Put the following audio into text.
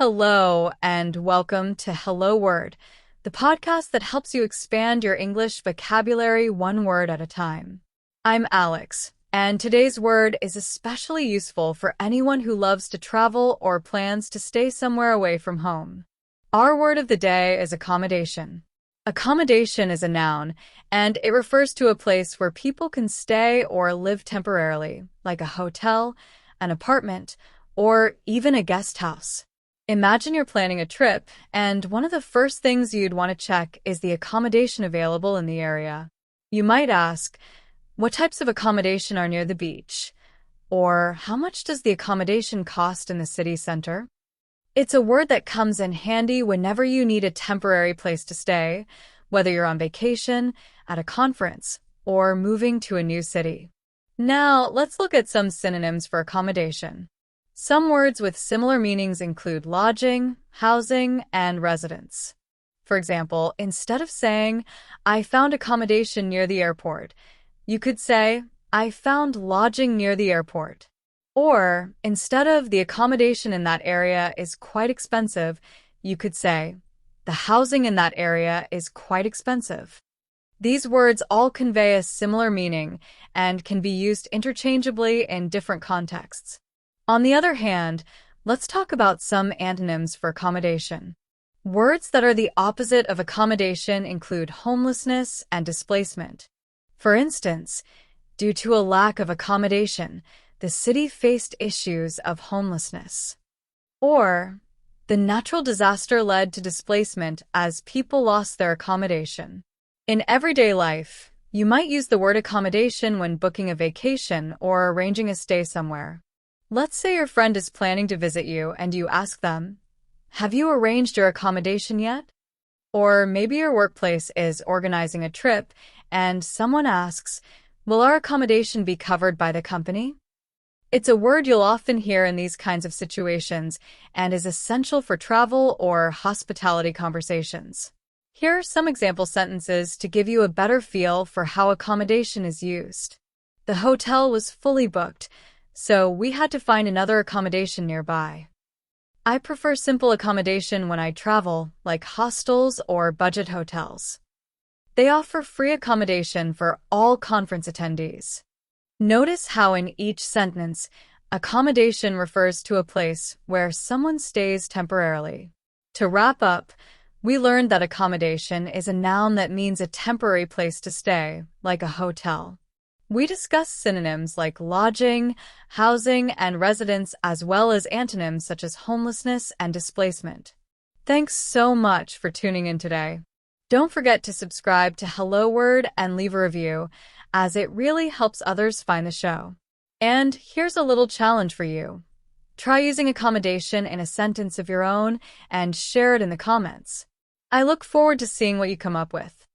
Hello, and welcome to Hello Word, the podcast that helps you expand your English vocabulary one word at a time. I'm Alex, and today's word is especially useful for anyone who loves to travel or plans to stay somewhere away from home. Our word of the day is accommodation. Accommodation is a noun, and it refers to a place where people can stay or live temporarily, like a hotel, an apartment, or even a guest house. Imagine you're planning a trip, and one of the first things you'd want to check is the accommodation available in the area. You might ask, what types of accommodation are near the beach? Or how much does the accommodation cost in the city center? It's a word that comes in handy whenever you need a temporary place to stay, whether you're on vacation, at a conference, or moving to a new city. Now, let's look at some synonyms for accommodation. Some words with similar meanings include lodging, housing, and residence. For example, instead of saying, I found accommodation near the airport, you could say, I found lodging near the airport. Or, instead of the accommodation in that area is quite expensive, you could say, the housing in that area is quite expensive. These words all convey a similar meaning and can be used interchangeably in different contexts. On the other hand, let's talk about some antonyms for accommodation. Words that are the opposite of accommodation include homelessness and displacement. For instance, due to a lack of accommodation, the city faced issues of homelessness. Or, the natural disaster led to displacement as people lost their accommodation. In everyday life, you might use the word accommodation when booking a vacation or arranging a stay somewhere. Let's say your friend is planning to visit you and you ask them, have you arranged your accommodation yet? Or maybe your workplace is organizing a trip and someone asks, will our accommodation be covered by the company? It's a word you'll often hear in these kinds of situations and is essential for travel or hospitality conversations. Here are some example sentences to give you a better feel for how accommodation is used. The hotel was fully booked, so we had to find another accommodation nearby. I prefer simple accommodation when I travel, like hostels or budget hotels. They offer free accommodation for all conference attendees. Notice how in each sentence, accommodation refers to a place where someone stays temporarily. To wrap up, we learned that accommodation is a noun that means a temporary place to stay, like a hotel. We discussed synonyms like lodging, housing, and residence, as well as antonyms such as homelessness and displacement. Thanks so much for tuning in today. Don't forget to subscribe to Hello Word and leave a review, as it really helps others find the show. And here's a little challenge for you. Try using accommodation in a sentence of your own and share it in the comments. I look forward to seeing what you come up with.